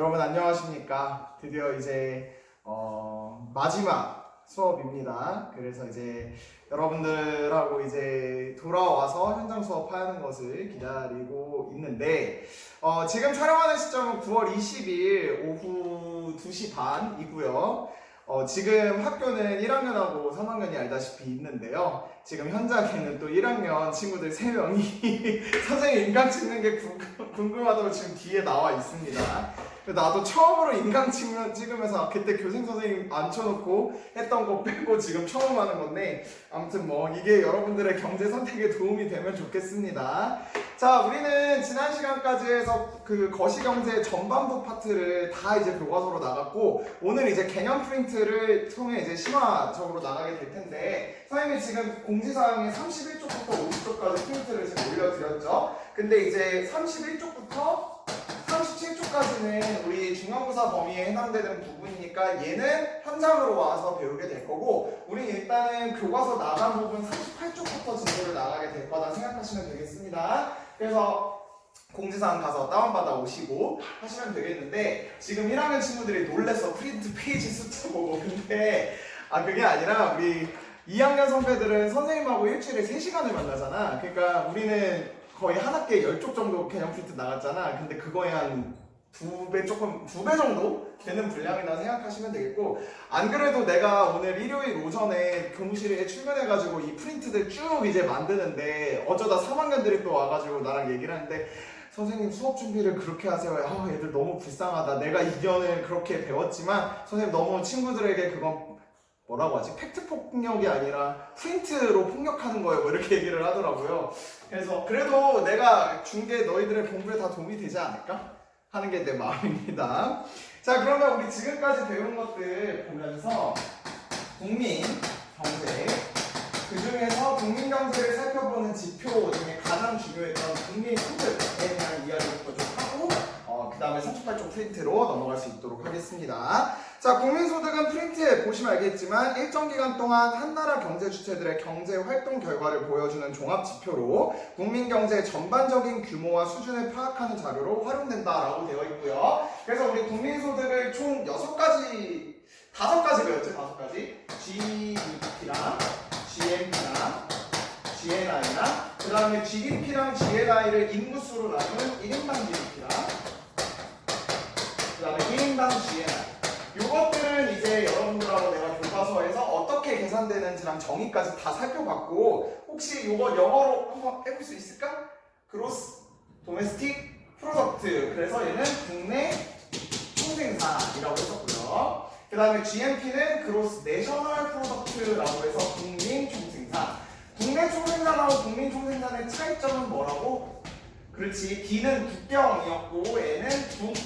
여러분 안녕하십니까? 드디어 이제 마지막 수업입니다. 그래서 이제 여러분들하고 이제 돌아와서 현장 수업하는 것을 기다리고 있는데 지금 촬영하는 시점은 9월 20일 오후 2시 반이고요. 지금 학교는 1학년하고 3학년이 알다시피 있는데요. 지금 현장에는 또 1학년 친구들 3명이 선생님 인강 찍는 게 궁금하다고 지금 뒤에 나와 있습니다. 나도 처음으로 인강 찍으면서 그때 교생 선생님 앉혀놓고 했던 거 빼고 지금 처음 하는 건데, 아무튼 뭐 이게 여러분들의 경제 선택에 도움이 되면 좋겠습니다. 자, 우리는 지난 시간까지 해서 그 거시경제 전반부 파트를 다 이제 교과서로 나갔고, 오늘 이제 개념 프린트를 통해 이제 심화적으로 나가게 될 텐데, 선생님이 지금 공지사항에 31쪽부터 50쪽까지 프린트를 지금 올려드렸죠. 근데 이제 31쪽부터 37쪽까지는 우리 중간고사 범위에 해당되는 부분이니까 얘는 현장으로 와서 배우게 될 거고, 우리 일단은 교과서 나간 부분 38쪽부터 진도를 나가게 될 거다 생각하시면 되겠습니다. 그래서 공지사항 가서 다운받아 오시고 하시면 되겠는데, 지금 1학년 친구들이 놀랬어. 프린트 페이지 숫자 보고. 근데 그게 아니라 우리 2학년 선배들은 선생님하고 일주일에 3시간을 만나잖아. 그러니까 우리는 거의 한 학기에 10쪽 정도 개념 프린트 나갔잖아. 근데 그거에 한 2배 정도 되는 분량이라 생각하시면 되겠고, 안 그래도 내가 오늘 일요일 오전에 교무실에 출근해가지고 이 프린트들 쭉 이제 만드는데, 어쩌다 3학년들이 또 와가지고 나랑 얘기를 하는데, 선생님 수업 준비를 그렇게 하세요. 애들 너무 불쌍하다. 내가 2년을 그렇게 배웠지만 선생님 너무 친구들에게 그건 뭐라고 하지? 팩트 폭력이 아니라 프린트로 폭력하는 거예요. 뭐 이렇게 얘기를 하더라고요. 그래서 그래도 내가 준 게 너희들의 공부에 다 도움이 되지 않을까? 하는 게 내 마음입니다. 자, 그러면 우리 지금까지 배운 것들 보면서 국민 경제, 그 중에서 국민 경제를 살펴보는 지표 중에 가장 중요했던 국민 소득에 대한 이야기부터 좀 하고, 그 다음에 38쪽 프린트로 넘어갈 수 있도록 하겠습니다. 자, 국민소득은 프린트에 보시면 알겠지만 일정 기간 동안 한 나라 경제 주체들의 경제 활동 결과를 보여주는 종합 지표로 국민 경제의 전반적인 규모와 수준을 파악하는 자료로 활용된다라고 되어 있고요. 그래서 우리 국민소득을 총 5가지 배웠죠. 5가지. GDP랑 GNP랑 GNI랑 그 다음에 GDP랑 GNI를 인구수로 나눈 1인당 GDP랑 그 다음에 1인당 GNI, 요것들은 이제 여러분들하고 내가 교과서에서 어떻게 계산되는지랑 정의까지 다 살펴봤고, 혹시 요거 영어로 한번 해볼 수 있을까? 그로스 도메스틱 프로덕트, 그래서 얘는 국내 총생산이라고 했었고요. 그 다음에 GNP는 그로스 내셔널 프로덕트라고 해서 국민 총생산. 국내 총생산하고 국민 총생산의 차이점은 뭐라고? 그렇지, D는 국경이었고 N은 국민.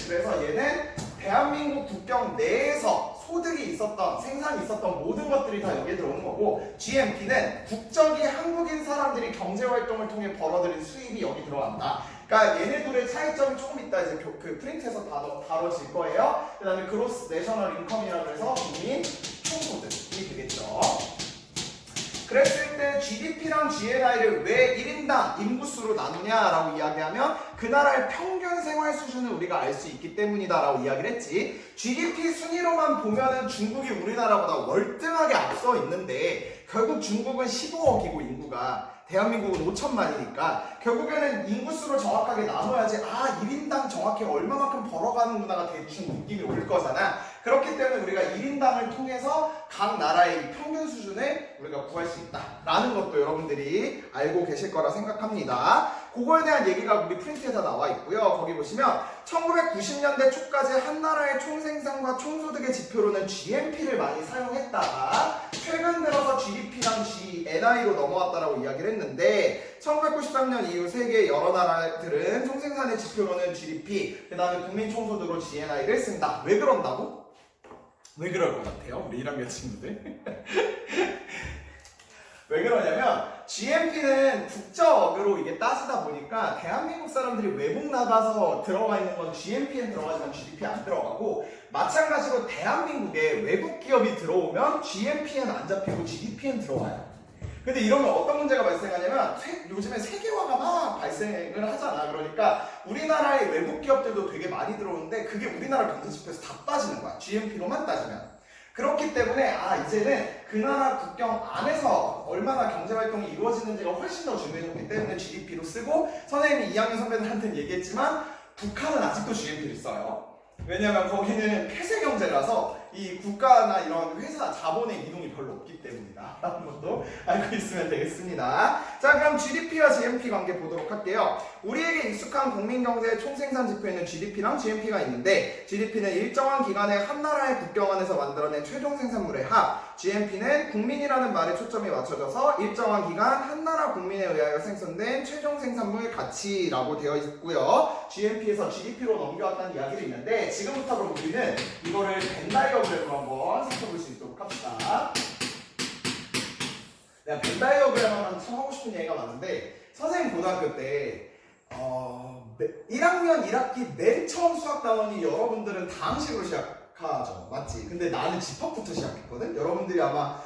그래서 얘는 대한민국 국경 내에서 소득이 있었던, 생산이 있었던 모든 것들이 다 여기에 들어오는 거고, GNP는 국적이 한국인 사람들이 경제활동을 통해 벌어들인 수입이 여기 들어간다. 그러니까 얘네들의 차이점이 조금 있다 이제 그 프린트에서 다뤄질 거예요. 그 다음에 그로스 내셔널 인컴이라고 해서 국민 총소득이 되겠죠. 그랬을 때 GDP랑 GNI를 왜 1인당 인구수로 나누냐라고 이야기하면 그 나라의 평균 생활 수준을 우리가 알 수 있기 때문이다라고 이야기를 했지. GDP 순위로만 보면은 중국이 우리나라보다 월등하게 앞서 있는데, 결국 중국은 15억이고 인구가 대한민국은 5천만이니까 결국에는 인구수로 정확하게 나눠야지 1인당 정확히 얼마만큼 벌어가는구나가 대충 느낌이 올 거잖아. 그렇기 때문에 우리가 1인당을 통해서 각 나라의 평균 수준을 우리가 구할 수 있다라는 것도 여러분들이 알고 계실 거라 생각합니다. 그거에 대한 얘기가 우리 프린트에서 나와 있고요. 거기 보시면 1990년대 초까지 한 나라의 총생산과 총소득의 지표로는 GNP를 많이 사용했다가 최근 들어서 GDP랑 GNI로 넘어왔다라고 이야기를 했는데, 1993년 이후 세계 여러 나라들은 총생산의 지표로는 GDP, 그 다음에 국민 총소득으로 GNI를 쓴다. 왜 그런다고? 왜 그럴 것 같아요? 우리 1학년 친구들. 왜 그러냐면 GNP는 국적으로 이게 따지다 보니까 대한민국 사람들이 외국 나가서 들어가 있는 건 GNP에 들어가지만 GDP 안 들어가고, 마찬가지로 대한민국에 외국 기업이 들어오면 GNP엔 안 잡히고 GDP엔 들어와요. 근데 이러면 어떤 문제가 발생하냐면 요즘에 세계화가 막 발생을 하잖아. 그러니까 우리나라의 외국 기업들도 되게 많이 들어오는데 그게 우리나라 경제지표에서 다 빠지는 거야. GNP로만 따지면. 그렇기 때문에 이제는 그 나라 국경 안에서 얼마나 경제활동이 이루어지는지가 훨씬 더 중요해졌기 때문에 GDP로 쓰고, 선생님이 2학년 선배들한테는 얘기했지만 북한은 아직도 GNP를 써요. 왜냐면 거기는 폐쇄 경제라서 이 국가나 이런 회사 자본의 이동이 별로 없기 때문이다 라는 것도 알고 있으면 되겠습니다. 자, 그럼 GDP와 GNP 관계 보도록 할게요. 우리에게 익숙한 국민경제의 총생산 지표에는 GDP랑 GNP가 있는데, GDP는 일정한 기간에 한 나라의 국경 안에서 만들어낸 최종 생산물의 합, GNP는 국민이라는 말에 초점이 맞춰져서 일정한 기간 한 나라 국민에 의하여 생산된 최종 생산물 가치라고 되어 있고요. GNP에서 GDP로 넘겨왔다는 이야기를 있는데, 지금부터 그럼 우리는 이거를 벤 다이어그램으로 한번 살펴볼 수 있도록 합시다. 내가 벤 다이어그램 하면 참 하고 싶은 얘기가 많은데, 선생님 고등학교 때 1학년 1학기 맨 처음 수학 단원이 여러분들은 다항식으로 시작하죠. 맞지? 근데 나는 집합부터 시작했거든? 여러분들이 아마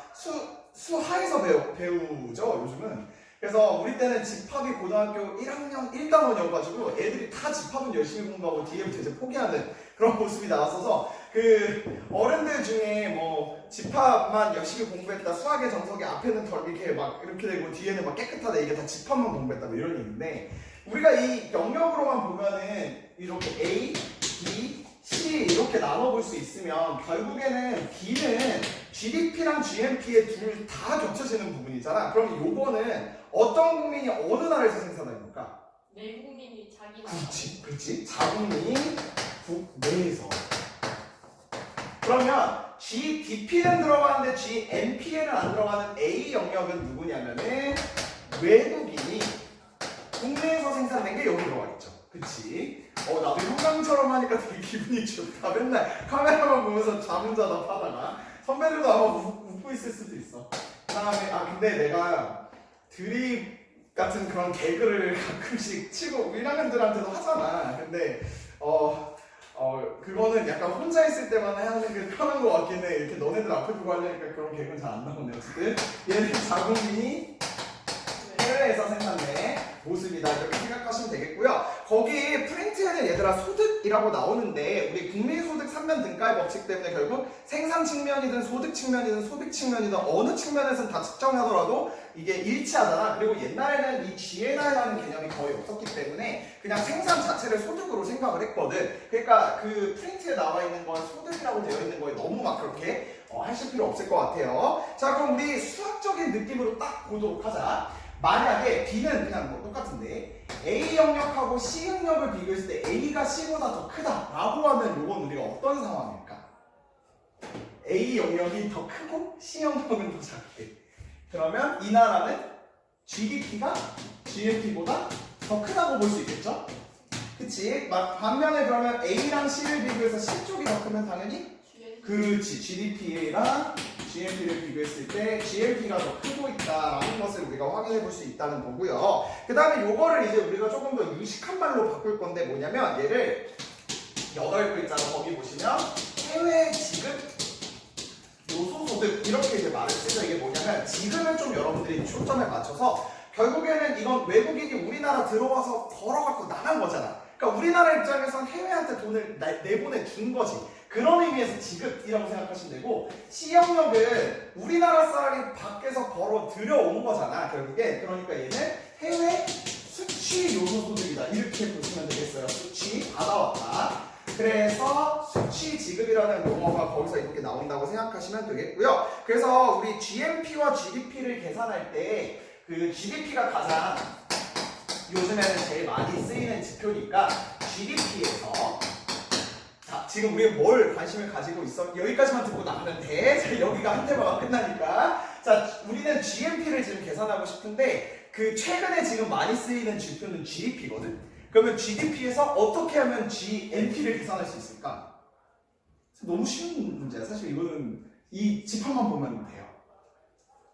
수하에서 배우죠, 요즘은. 그래서 우리 때는 집합이 고등학교 1학년 1단원이어가지고 애들이 다 집합은 열심히 공부하고 뒤에부터 이제 포기하는 그런 모습이 나왔어서, 그 어른들 중에 뭐 집합만 열심히 공부했다, 수학의 정석이 앞에는 덜 이렇게 막 이렇게 되고 뒤에는 막 깨끗하다, 이게 다 집합만 공부했다 뭐 이런 얘기인데, 우리가 이 영역으로만 보면은 이렇게 A, B, C 이렇게 나눠볼 수 있으면 결국에는 B는 GDP랑 GNP의 둘 다 겹쳐지는 부분이잖아. 그럼 요거는 어떤 국민이 어느 나라에서 생산합니까? 내국민이 자기 나라. 그렇지. 자국민이 국내에서. 그러면 GDP는 들어가는데 GNP에는 안 들어가는 A 영역은 누구냐면은 외국인이 국내에서 생산된 게 여기 들어가 있죠. 그치? 나도 형광처럼 하니까 되게 기분이 좋다. 맨날 카메라만 보면서 자문자답하다가 선배들도 아마 웃고 있을 수도 있어. 그 다음에 근데 내가 드립 같은 그런 개그를 가끔씩 치고 1학년들한테도 하잖아. 근데 그거는 약간 혼자 있을 때만 하는 게 편한 것 같긴 해. 이렇게 너네들 앞에 두고 하려니까 그런 개그는 잘 안 나오네. 어쨌든 얘는 자국민이 해외에서 생산된 모습이다, 이렇게 생각하시면 되겠고요. 거기 프린트에는 얘들아 소득이라고 나오는데, 우리 국민소득 3면 등가의 법칙 때문에 결국 생산 측면이든 소득 측면이든 소비 측면이든 어느 측면에서는 다 측정하더라도 이게 일치하잖아. 그리고 옛날에는 이 GNI라는 개념이 거의 없었기 때문에 그냥 생산 자체를 소득으로 생각을 했거든. 그러니까 그 프린트에 나와 있는 건 소득이라고 되어 있는 거에 너무 막 그렇게 하실 필요 없을 것 같아요. 자, 그럼 우리 수학적인 느낌으로 딱 보도록 하자. 만약에 B는 그냥 뭐 똑같은데 A 영역하고 C 영역을 비교했을 때 A가 C보다 더 크다라고 하면 이건 우리가 어떤 상황일까? A 영역이 더 크고 C 영역은 더 작대. 그러면 이 나라는 GDP가 GNP보다 더 크다고 볼 수 있겠죠? 그치? 반면에 그러면 A랑 C를 비교해서 C 쪽이 더 크면 당연히 그렇지. GDP랑 GNP를 비교했을 때 GNP가 더 크고 있다라는 것을 우리가 확인해 볼 수 있다는 거고요. 그 다음에 요거를 이제 우리가 조금 더 유식한 말로 바꿀 건데, 뭐냐면 얘를 8글자로 거기 보시면 해외 지급 요소소득 이렇게 이제 말을 쓰죠. 이게 뭐냐면 지금은 좀 여러분들이 초점에 맞춰서 결국에는 이건 외국인이 우리나라 들어와서 벌어갖고 나간 거잖아. 그러니까 우리나라 입장에선 해외한테 돈을 내보내 준 거지. 그런 의미에서 지급이라고 생각하시면 되고, C영역은 우리나라 사람이 밖에서 벌어 들여온 거잖아, 결국에. 그러니까 얘는 해외 수취 요소소득이다, 이렇게 보시면 되겠어요. 수취 받아왔다. 그래서 수취 지급이라는 용어가 거기서 이렇게 나온다고 생각하시면 되겠고요. 그래서 우리 GNP와 GDP를 계산할 때 그 GDP가 가장 요즘에는 제일 많이 쓰이는 지표니까 GDP에서 지금 우리 뭘 관심을 가지고 있어? 여기까지만 듣고 나가면 돼. 자, 여기가 한 대마가 끝나니까. 자, 우리는 GNP를 지금 계산하고 싶은데 그 최근에 지금 많이 쓰이는 지표는 GDP거든. 그러면 GDP에서 어떻게 하면 GNP를 계산할 수 있을까? 너무 쉬운 문제야. 사실 이거는 이 지표만 보면 돼요.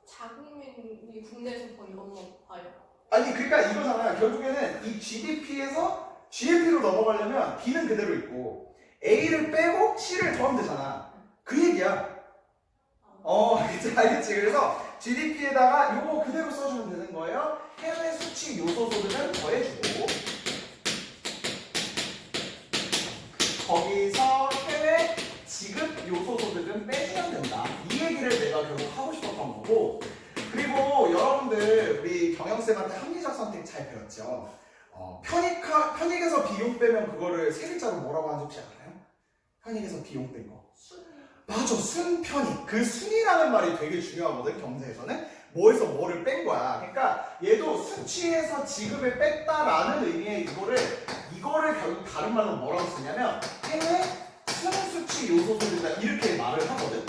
자국민이 국내에서 버는 것만 봐요. 아니 그러니까 이거잖아요. 결국에는 이 GDP에서 GNP로 넘어가려면 B는 그대로 있고 A를 빼고 C를 더하면 되잖아. 그 얘기야. 알겠지? 그래서 GDP에다가 요거 그대로 써주면 되는 거예요. 해외 수치 요소 소득은 더해주고 거기서 해외 지급 요소 소득은 빼주면 된다. 이 얘기를 내가 결국 하고 싶었던 거고, 그리고 여러분들 우리 경영쌤한테 합리적 선택 잘 배웠죠? 편익에서 비용 빼면 그거를 세 글자로 뭐라고 하는지 혹시 알아요? 편익에서 비용 뺀 거. 맞아, 순편익. 그 순이라는 말이 되게 중요하거든, 경제에서는. 뭐에서 뭐를 뺀 거야. 그러니까 얘도 수치에서 지급을 뺐다라는 의미의 이거를 결국 다른 말로 뭐라고 쓰냐면 해외 순수치 요소 소득이다 이렇게 말을 하거든.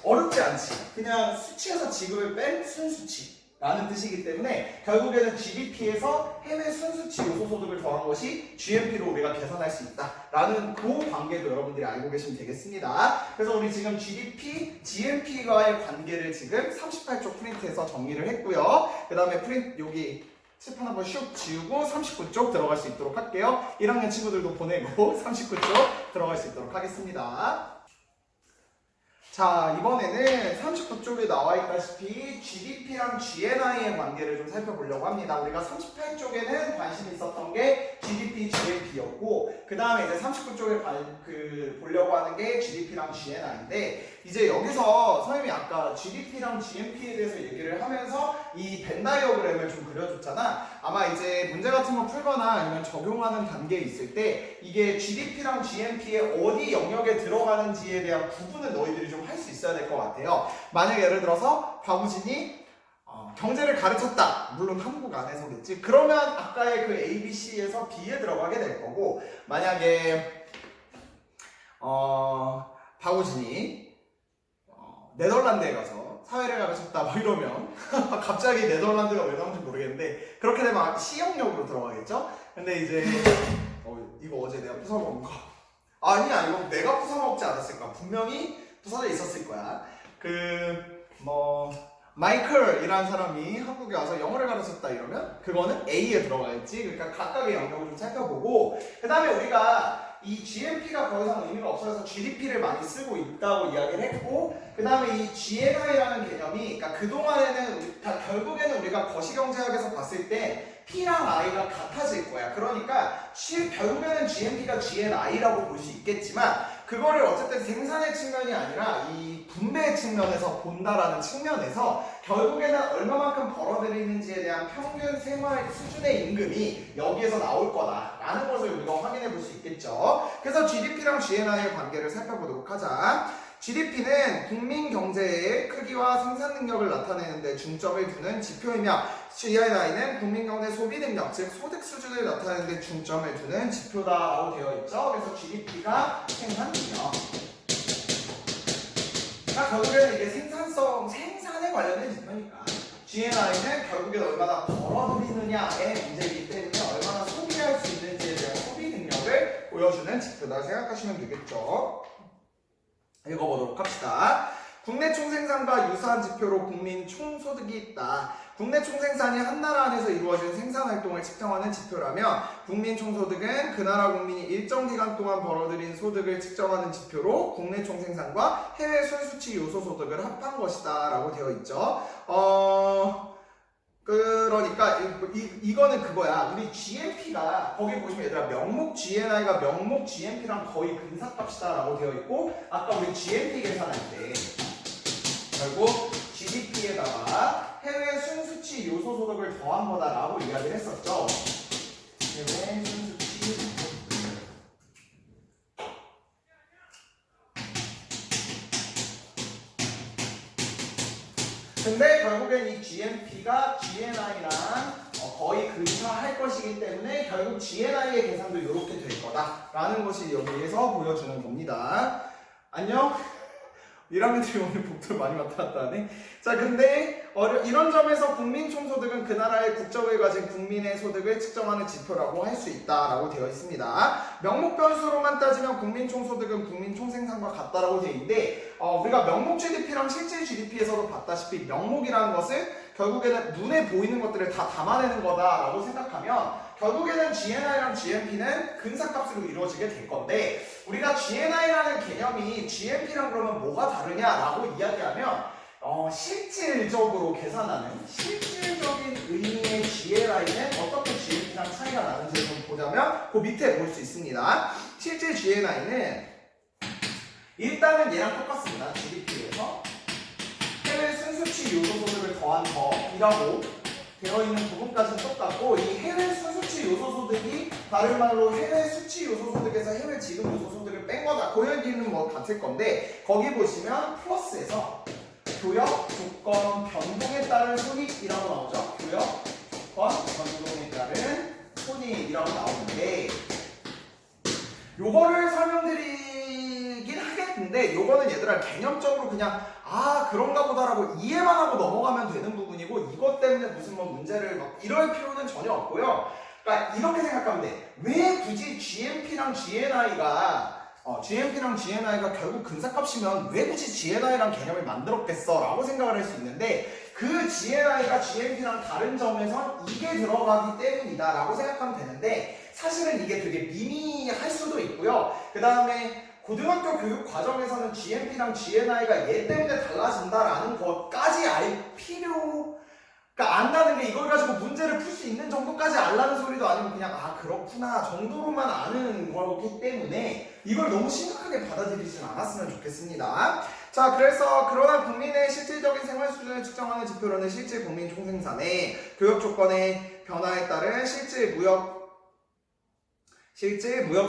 어렵지 않지. 그냥 수치에서 지급을 뺀 순수치라는 뜻이기 때문에 결국에는 GDP에서 해외 순수치 요소 소득을 더한 것이 GNP로 우리가 계산할 수 있다라는 그 관계도 여러분들이 알고 계시면 되겠습니다. 그래서 우리 지금 GDP, GNP와의 관계를 지금 38쪽 프린트에서 정리를 했고요. 그 다음에 프린트 여기 칠판 한번 슉 지우고 39쪽 들어갈 수 있도록 할게요. 1학년 친구들도 보내고 39쪽 들어갈 수 있도록 하겠습니다. 자, 이번에는 39쪽에 나와 있다시피 GDP랑 GNI의 관계를 좀 살펴보려고 합니다. 우리가 38쪽에는 관심이 있었던 게 GDP, GNP였고 그 다음에 이제 39쪽에 보려고 하는 게 GDP랑 GNI인데 이제 여기서 선생님이 아까 GDP랑 GNP에 대해서 얘기를 하면서 이 벤 다이어그램을 좀 그려줬잖아. 아마 이제 문제 같은 거 풀거나 아니면 적용하는 단계에 있을 때 이게 GDP랑 GNP의 어디 영역에 들어가는지에 대한 구분을 너희들이 좀 할 수 있어야 될 것 같아요. 만약에 예를 들어서 박우진이 경제를 가르쳤다. 물론 한국 안에서겠지. 그러면 아까의 그 ABC에서 B에 들어가게 될 거고 만약에 박우진이 네덜란드에 가서 사회를 가르쳤다 뭐 이러면 갑자기 네덜란드가 왜 나온지 모르겠는데 그렇게 되면 C영역으로 들어가겠죠? 근데 이제 이거 어제 내가 부숴먹은 거 아니야 이거 내가 부숴먹지 않았을까? 분명히 부서져 있었을 거야. 마이클이라는 사람이 한국에 와서 영어를 가르쳤다 이러면 그거는 A에 들어가겠지. 그러니까 각각의 영역을 좀 살펴보고 그 다음에 우리가 이 GNP가 더 이상 의미가 없어서 GDP를 많이 쓰고 있다고 이야기를 했고 그 다음에 이 GNI라는 개념이 그러니까 그동안에는 결국에는 우리가 거시경제학에서 봤을 때 P랑 I가 같아질 거야. 그러니까 결국에는 GNP가 GNI라고 볼 수 있겠지만 그거를 어쨌든 생산의 측면이 아니라 이 분배의 측면에서 본다라는 측면에서 결국에는 얼마만큼 벌어들이는지에 대한 평균 생활 수준의 임금이 여기에서 나올 거다라는 것을 우리가 확인해 볼 수 있겠죠. 그래서 GDP랑 GNI의 관계를 살펴보도록 하자. GDP는 국민 경제의 크기와 생산 능력을 나타내는 데 중점을 두는 지표이며 GNI는 국민 경제 소비 능력, 즉 소득 수준을 나타내는 데 중점을 두는 지표다라고 되어 있죠. 그래서 GDP가 생산 능력. 결국에는 이게 생산에 관련된 지표니까 GNI는 결국에 얼마나 벌어들이느냐의 문제이기 때문에 얼마나 소비할 수 있는지에 대한 소비 능력을 보여주는 지표다 생각하시면 되겠죠. 읽어보도록 합시다. 국내 총생산과 유사한 지표로 국민 총소득이 있다. 국내 총생산이 한 나라 안에서 이루어진 생산활동을 측정하는 지표라면 국민 총소득은 그 나라 국민이 일정 기간 동안 벌어들인 소득을 측정하는 지표로 국내 총생산과 해외 순수치 요소 소득을 합한 것이다 라고 되어 있죠. 그러니까 이거는 그거야. 우리 GNP가 거기 보시면 얘들아 명목 GNI가 명목 GNP랑 거의 근사값이다 라고 되어 있고 아까 우리 GNP 계산할 때 결국 GDP에다가 해외 순수치 요소 소득을 더한 거다 라고 이야기를 했었죠. 해외 순수치 근데 결국엔 이 GNP가 GNI랑 거의 근사할 것이기 때문에 결국 GNI의 계산도 이렇게 될 거다라는 것이 여기에서 보여주는 겁니다. 안녕? 1학년들이 오늘 복도를 많이 왔다 갔다 하네. 자, 근데 이런 점에서 국민 총소득은 그 나라의 국적을 가진 국민의 소득을 측정하는 지표라고 할 수 있다라고 되어 있습니다. 명목 변수로만 따지면 국민 총소득은 국민 총생산과 같다라고 되어 있는데 우리가 명목 GDP랑 실질 GDP에서도 봤다시피 명목이라는 것은 결국에는 눈에 보이는 것들을 다 담아내는 거다라고 생각하면 결국에는 GNI랑 GNP는 근사값으로 이루어지게 될 건데 우리가 GNI라는 개념이 GNP랑 그러면 뭐가 다르냐라고 이야기하면 실질적으로 계산하는 실질적인 의미의 GNI는 어떻게 GNP GNP랑 차이가 나는지 좀 보자면 그 밑에 볼 수 있습니다. 실제 GNI는 일단은 얘랑 똑같습니다. GDP에서 해외 순수치 요소 소득을 더한 범이라고 되어 있는 부분까지는 똑같고, 이 해외 순수치 요소 소득이 다른 말로 해외 수치 요소 소득에서 해외 지급 요소 소득을 뺀 거다. 그 얘기는 뭐 같을 건데, 거기 보시면 플러스에서 교역 조건 변동에 따른 손익이라고 나오죠. 교역 조건 변동에 따른 손익이라고 나오는데, 요거를 설명드리긴 하겠는데, 요거는 얘들아 개념적으로 그냥 그런가 보다라고 이해만 하고 넘어가면 되는 부분이고, 이것 때문에 무슨 뭐 문제를 막 이럴 필요는 전혀 없고요. 그러니까 이렇게 생각하면 돼. 왜 굳이 GNP랑 GNI가 결국 근사값이면 왜 굳이 GNI랑 개념을 만들었겠어? 라고 생각을 할 수 있는데, 그 GNI가 GNP랑 다른 점에선 이게 들어가기 때문이다 라고 생각하면 되는데, 사실은 이게 되게 미미할 수도 있고요. 그 다음에 고등학교 교육 과정에서는 GNP랑 GNI가 얘 때문에 달라진다라는 것까지 알 필요가 안 나는 게, 이걸 가지고 문제를 풀 수 있는 정도까지 알라는 소리도 아니고 그냥 그렇구나 정도로만 아는 거기 때문에 이걸 너무 심각하게 받아들이진 않았으면 좋겠습니다. 자, 그래서 그러나 국민의 실질적인 생활 수준을 측정하는 지표로는 실질 국민 총생산의 교육 조건의 변화에 따른 실질 무역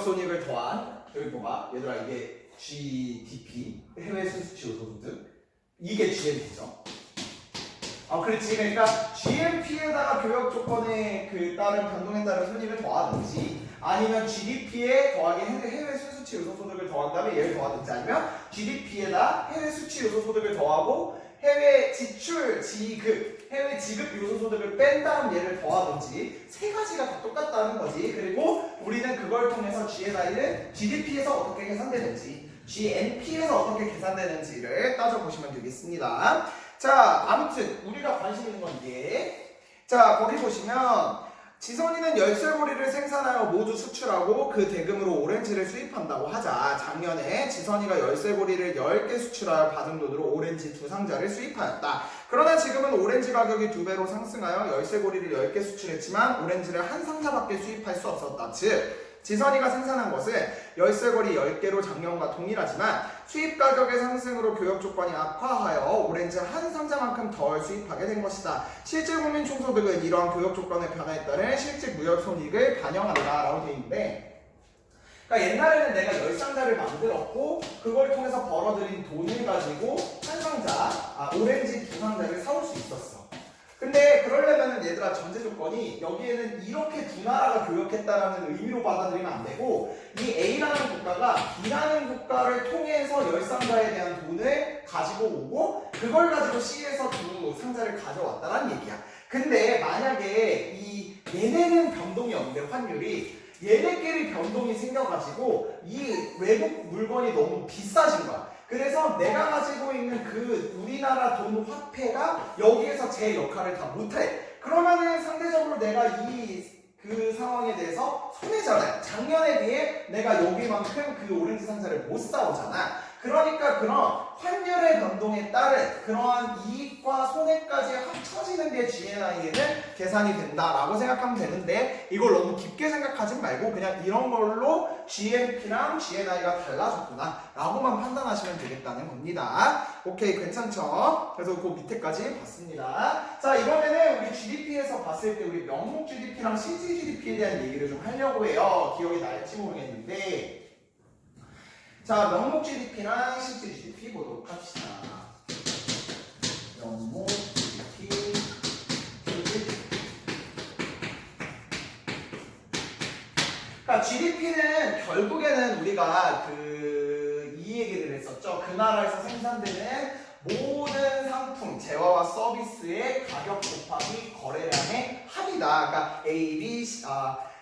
손익을 더한, 여기 봐봐 얘들아, 이게 GDP 해외 순수치 요소 소득, 이게 GNP죠. 그렇지. 그러니까 GNP에다가 교역 조건에 따른 변동에 따른 손익을 더하든지, 아니면 GDP에 더하기 해외 순수치 요소 소득을 더한 다음에 얘를 더하든지, 아니면 GDP에다 해외 수치 요소 소득을 더하고 해외 지출 지급, 해외 지급 요소 소득을 뺀 다음 얘를 더하든지, 세 가지가 다 똑같다는 거지. 그리고 우리는 그걸 통해서 GNI를 GDP에서 어떻게 계산되는지, GNP에서 어떻게 계산되는지를 따져보시면 되겠습니다. 자, 아무튼 우리가 관심 있는 건 이게, 자, 거기 보시면 지선이는 열쇠고리를 생산하여 모두 수출하고 그 대금으로 오렌지를 수입한다고 하자. 작년에 지선이가 열쇠고리를 10개 수출하여 받은 돈으로 오렌지 2상자를 수입하였다. 그러나 지금은 오렌지 가격이 2배로 상승하여 열쇠고리를 10개 수출했지만 오렌지를 1상자밖에 수입할 수 없었다. 즉 지선이가 생산한 것은 열쇠고리 10개로 작년과 동일하지만 수입 가격의 상승으로 교역 조건이 악화하여 오렌지 1상자만큼 덜 수입하게 된 것이다. 실질 국민 총소득은 이러한 교역 조건의 변화에 따른 실질 무역 손익을 반영한다 라고 되어 있는데, 그러니까 옛날에는 내가 10상자를 만들었고 그걸 통해서 벌어들인 돈을 가지고 오렌지 2상자를 사올 수 있었어. 근데 그러려면 얘들아 전제 조건이, 여기에는 이렇게 두 나라가 교역했다라는 의미로 받아들이면 안 되고, 이 A라는 국가가 B라는 국가를 통해서 10상자에 대한 돈을 가지고 오고 그걸 가지고 C에서 2상자를 가져왔다는 얘기야. 근데 만약에 얘네는 변동이 없는데 환율이 얘네끼리 변동이 생겨가지고 이 외국 물건이 너무 비싸진 거야. 그래서 내가 가지고 있는 그 우리나라 돈 화폐가 여기에서 제 역할을 다 못해. 그러면은 상대적으로 내가 그 상황에 대해서 손해잖아요. 작년에 비해 내가 여기만큼 그 오렌지 상자를 못 사오잖아. 그러니까 그런 환율의 변동에 따른 그러한 이익과 손해까지 합쳐지는 게 GNI에는 계산이 된다라고 생각하면 되는데, 이걸 너무 깊게 생각하지 말고 그냥 이런 걸로 GNP랑 GNI가 달라졌구나 라고만 판단하시면 되겠다는 겁니다. 오케이, 괜찮죠? 그래서 그 밑에까지 봤습니다. 자, 이번에는 우리 GDP에서 봤을 때 우리 명목 GDP랑 실질 GDP에 대한 얘기를 좀 하려고 해요. 기억이 날지 모르겠는데, 자, 명목 GDP랑 실질 GDP 보도록 합시다. 명목 GDP, 실질. 그러니까 GDP는 결국에는 우리가 이 얘기를 했었죠. 그 나라에서 생산되는 모든 상품, 재화와 서비스의 가격 곱하기 거래량의 합이다. 그러니까 A, B,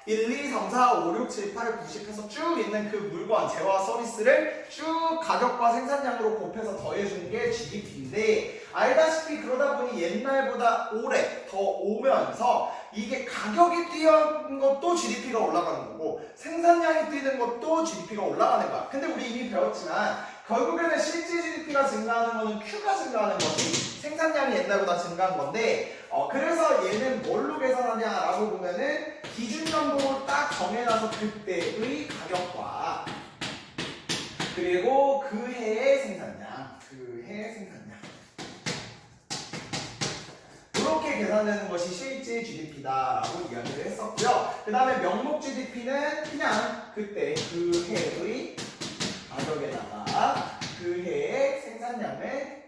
1, 2, 3, 4, 5, 6, 7, 8, 9, 10 해서 쭉 있는 그 물건, 재화와 서비스를 쭉 가격과 생산량으로 곱해서 더해주는 게 GDP인데, 알다시피 그러다 보니 옛날보다 올해 더 오면서 이게 가격이 뛰는 것도 GDP가 올라가는 거고 생산량이 뛰는 것도 GDP가 올라가는 거야. 근데 우리 이미 배웠지만 결국에는 실제 GDP가 증가하는 거는 Q가 증가하는 거지 생산량이 옛날보다 증가한 건데 그래서 얘는 뭘로 계산하냐라고 보면은 기준연도를 딱 정해놔서 그때의 가격과 그리고 그 해의 생산량 이렇게 계산되는 것이 실제 GDP다라고 이야기를 했었고요. 그 다음에 명목 GDP는 그냥 그때 그 해의 가격에다가 그 해의 생산량을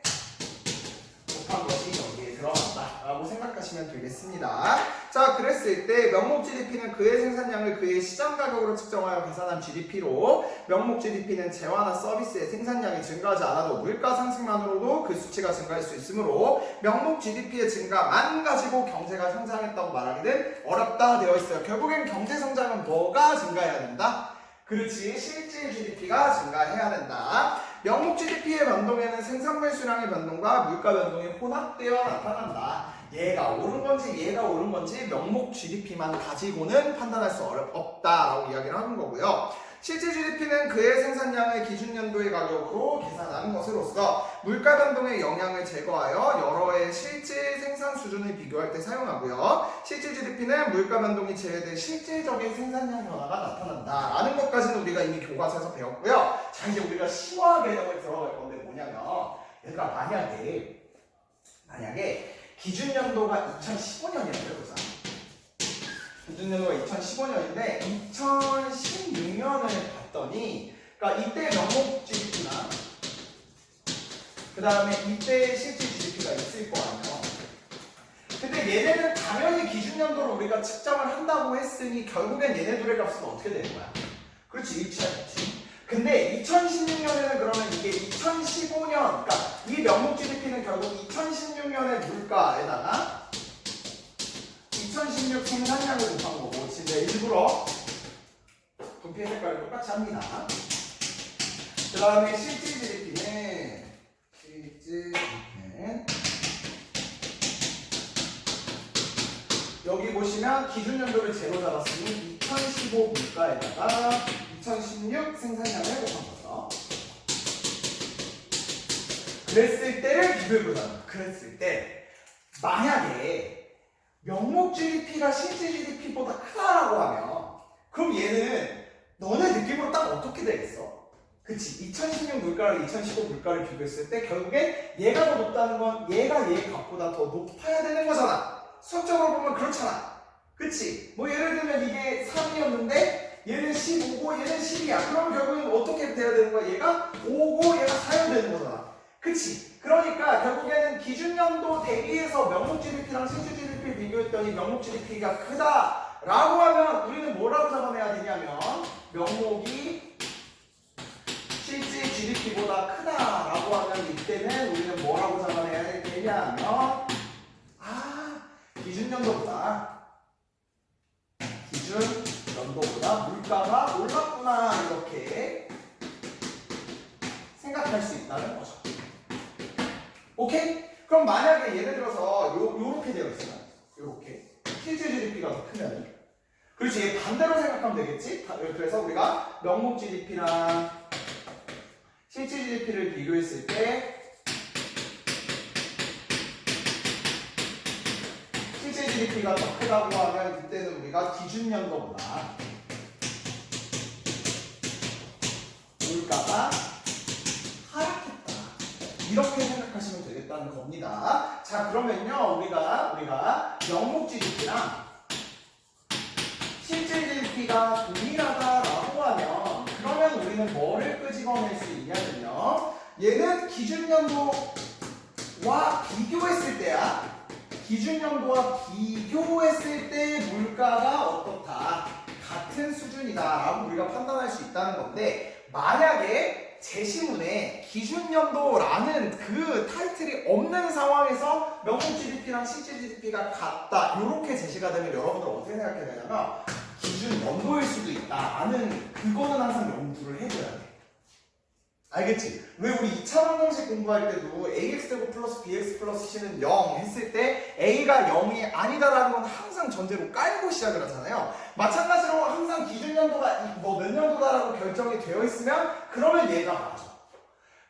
곱한 것이 여기에 들어간다라고 생각하시면 되겠습니다. 자, 그랬을 때 명목 GDP는 그의 생산량을 그의 시장 가격으로 측정하여 계산한 GDP로 명목 GDP는 재화나 서비스의 생산량이 증가하지 않아도 물가 상승만으로도 그 수치가 증가할 수 있으므로 명목 GDP의 증가만 가지고 경제가 성장했다고 말하기는 어렵다 되어 있어요. 결국엔 경제 성장은 뭐가 증가해야 된다? 그렇지, 실질 GDP가 증가해야 된다. 명목 GDP의 변동에는 생산물 수량의 변동과 물가 변동이 혼합되어 나타난다. 얘가 오른 건지 명목 GDP만 가지고는 판단할 수 없다라고 이야기를 하는 거고요. 실제 GDP는 그의 생산량을 기준연도의 가격으로 계산하는 것으로서 물가 변동의 영향을 제거하여 여러 해의 실제 생산 수준을 비교할 때 사용하고요. 실제 GDP는 물가 변동이 제외된 실질적인 생산량 변화가 나타난다라는 것까지는 우리가 이미 교과서에서 배웠고요. 자, 이제 우리가 시화 개념을 들어갈 건데 뭐냐면 얘들아 만약에 기준연도가 2015년이라고 보자. 기준연도가 2015년인데 2016년을 봤더니 그러니까 이때 명목 GDP나 그 다음에 이때 실질 GDP가 있을 거 아니에요. 근데 얘네는 당연히 기준연도로 우리가 측정을 한다고 했으니 결국엔 얘네들의 값은 어떻게 되는 거야? 그렇지, 일치하겠지. 근데 2016년에는 그러면 이게 2015년, 그러니까 이 명목 GDP는 결국 2016년의 물가에다가 2016 생산량을 곱한 거고, 진짜 일부러 분필 색깔을 똑같이 합니다. 그 다음에 실질 GDP는 여기 보시면 기준연도를 제로 잡았으니 2015 물가에다가 2016 생산량을 곱한 거죠. 그랬을 때를 비교해보자면, 그랬을 때 만약에 명목 GDP가 실제 GDP보다 크다라고 하면 그럼 얘는 너네 느낌으로 딱 어떻게 되겠어? 그치? 2016 물가랑 2015 물가를 비교했을 때 결국엔 얘가 더 높다는 건 얘가 얘 값보다 더 높아야 되는 거잖아. 수학적으로 보면 그렇잖아. 그치? 뭐 예를 들면 이게 3이었는데 얘는 15고 얘는 10이야. 그럼 결국엔 어떻게 돼야 되는 거야? 얘가 5고 얘가 4야 되는 거잖아. 그치? 그러니까 결국에는 기준연도 대비해서 명목 GDP랑 실질 GDP를 비교했더니 명목 GDP가 크다라고 하면 우리는 뭐라고 잡아내야 되냐면 명목이 실질 GDP보다 크다라고 하면 이때는 우리는 뭐라고 잡아내야 되냐면 기준연도보다 물가가 올랐구나 이렇게 생각할 수 있다는 거죠. 오케이? 그럼 만약에 예를 들어서 요렇게 되어 있어요. 요렇게 실질 GDP가 더 크면 그렇지, 얘 반대로 생각하면 되겠지? 그래서 우리가 명목 GDP랑 실질 GDP를 비교했을 때 실질 GDP가 더 크다고 하면 그때는 우리가 기준연도보다 물가가 하락했다 이렇게 생각하시면 되겠다는 겁니다. 자, 그러면요 우리가 명목 GDP랑 실질 GDP가 동일하다라고 하면 그러면 우리는 뭐를 끄집어낼 수 있냐면요 얘는 기준연도와 비교했을 때야. 기준연도와 비교했을 때 물가가 어떻다, 같은 수준이다 라고 우리가 판단할 수 있다는 건데 만약에 제시문에 기준연도라는 그 타이틀이 없는 상황에서 명목 GDP랑 실질 GDP가 같다 이렇게 제시가 되면 여러분들 어떻게 생각해야 되냐면 기준연도일 수도 있다 라는 그거는 항상 염두를 해줘야 돼. 알겠지? 왜 우리 2차원 공식 공부할 때도 ax제곱 플러스 bx 플러스 c는 0 했을 때 a가 0이 아니다라는 건 항상 전제로 깔고 시작을 하잖아요. 마찬가지로 항상 기준 연도가 뭐 몇 년도다라고 결정이 되어 있으면 그러면 얘가 맞아.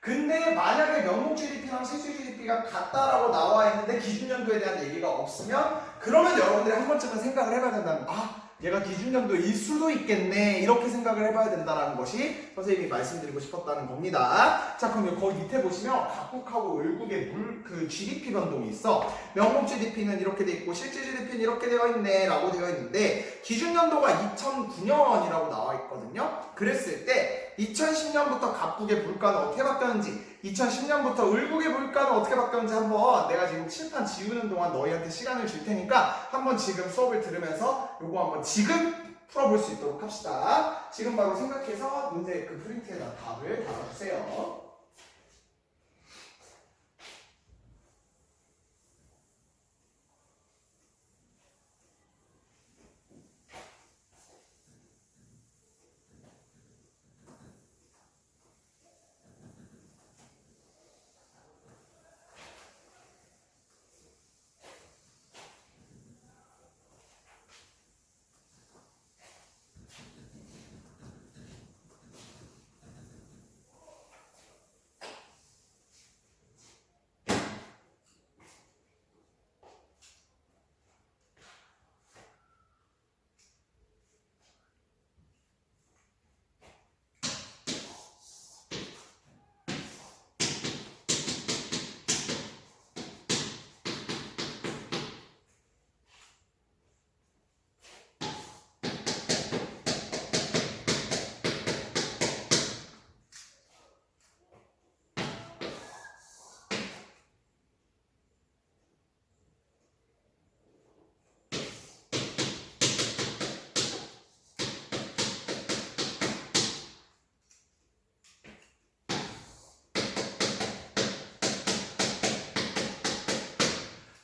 근데 만약에 명목 GDP랑 실질 GDP가 같다라고 나와 있는데 기준 연도에 대한 얘기가 없으면 그러면 여러분들이 한 번쯤은 생각을 해봐야 된다는 얘가 기준 연도일 수도 있겠네 이렇게 생각을 해봐야 된다는 것이 선생님이 말씀드리고 싶었다는 겁니다. 자 그럼 거기 밑에 보시면 각국하고 을국의 그 GDP 변동이 있어. 명목 GDP는 이렇게 돼 있고 실질 GDP는 이렇게 되어 있네 라고 되어 있는데 기준 연도가 2009년이라고 나와 있거든요. 그랬을 때 2010년부터 각국의 물가는 어떻게 바뀌었는지 2010년부터 을국의 물가는 어떻게 바뀌었는지 한번 내가 지금 칠판 지우는 동안 너희한테 시간을 줄 테니까 한번 지금 수업을 들으면서 요거 한번 지금 풀어볼 수 있도록 합시다. 지금 바로 생각해서 문제 그 프린트에다 답을 달아주세요.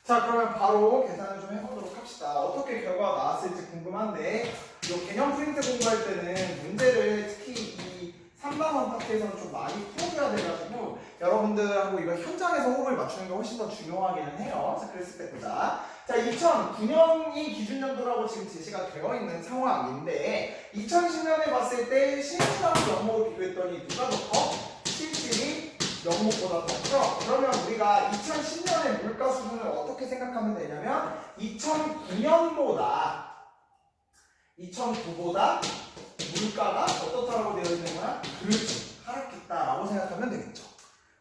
자 그러면 바로 계산을 좀 해보도록 합시다. 어떻게 결과가 나왔을지 궁금한데 이 개념 프린트 공부할 때는 문제를 특히 이 3단원 파트에서는 좀 많이 풀어줘야 돼가지고 여러분들하고 이거 현장에서 호흡을 맞추는 게 훨씬 더 중요하기는 해요. 자 그랬을 때 보자. 자 2009년이 기준연도라고 지금 제시가 되어 있는 상황인데 2010년에 봤을 때 실질하고 명목을 비교했더니 누가 더 커? 실질이 명목보다 더 커. 그러면 우리가 2010년의 물가 수준을 어떻게 생각하면 되냐면 2009년보다 2009보다 물가가 어떻다라고 되어 있는 거야? 그렇지. 하락했다라고 생각하면 되겠죠.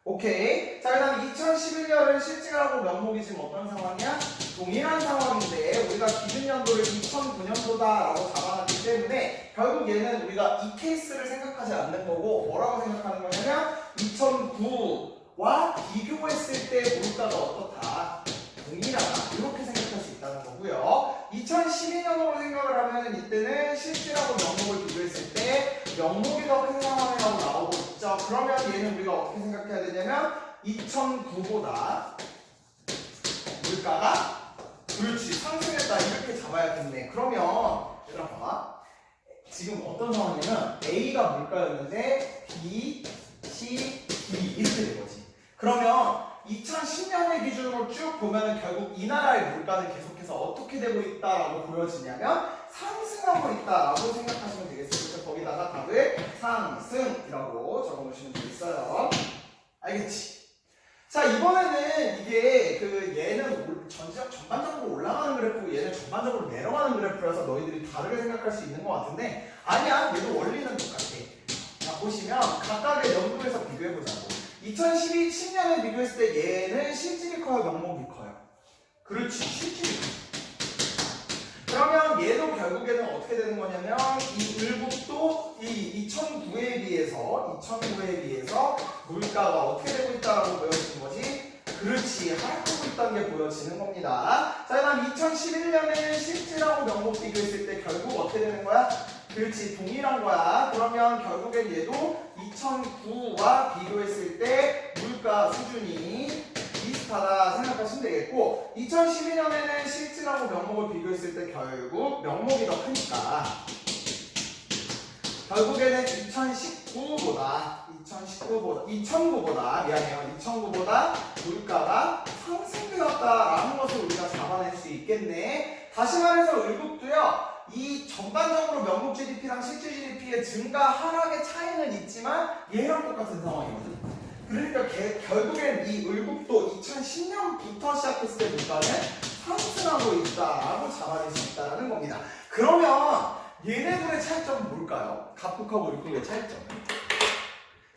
오케이. 자, 그 다음에 2011년은 실질하고 명목이 지금 어떤 상황이야? 동일한 상황인데 우리가 기준연도를 2009년도다라고 잡아놨기 때문에 결국 얘는 우리가 이 케이스를 생각하지 않는 거고 뭐라고 생각하는 거냐면 2009와 비교했을 때 물가가 어떻다? 동일하다. 이렇게 생각할 수 있다는 거고요. 2012년으로 생각을 하면 이때는 실질하고 명목을 비교했을 때 명목이 더 큰 상황이라고 나오고 있죠. 그러면 얘는 우리가 어떻게 생각해야 되냐면 2009보다 물가가 그렇지 상승했다 이렇게 잡아야겠네. 그러면 얘들아 봐봐. 지금 어떤 상황이냐면 A가 물가였는데 B, C, D 이렇게 된 거지. 그러면 2010년의 기준으로 쭉 보면은 결국 이 나라의 물가는 계속해서 어떻게 되고 있다라고 보여지냐면 상승하고 있다라고 생각하시면 되겠어요. 그래서 거기다가 답을 상승이라고 적어놓으시면 되겠어요. 알겠지? 자 이번에는 이게 그 얘는 전반적으로 올라가는 그래프고 얘는 전반적으로 내려가는 그래프라서 너희들이 다르게 생각할 수 있는 것 같은데 아니야 얘도 원리는 똑같아. 자 보시면 각각의 연도에서 비교해보자고. 2010년에 비교했을 때 얘는 실질이 커요, 명목이 커요? 그렇지, 실질이 커요. 그러면 얘도 결국에는 어떻게 되는 거냐면 이 을국도 이 2009에 비해서 물가가 어떻게 되고 있다라고 보여지는 거지? 그렇지, 하락하고 있다는 게 보여지는 겁니다. 자, 그다음 2011년에 실질하고 명목 비교했을 때 결국 어떻게 되는 거야? 그렇지, 동일한 거야. 그러면 결국엔 얘도 2009와 비교했을 때 물가 수준이 비슷하다 생각하시면 되겠고 2012년에는 실질하고 명목을 비교했을 때 결국 명목이 더 크니까 결국에는 2019보다 2009보다 물가가 상승되었다라는 것을 우리가 잡아낼 수 있겠네. 다시 말해서 을국도요. 이 전반적으로 명목 GDP랑 실질 GDP의 증가 하락의 차이는 있지만 얘랑 똑같은 상황이거든. 그러니까 결국엔 이 을국도 2010년부터 시작했을 때 물가는 상승하고 있다라고 잡아낼 수 있다는 겁니다. 그러면 얘네들의 차이점은 뭘까요? 갑국하고 을국의 차이점.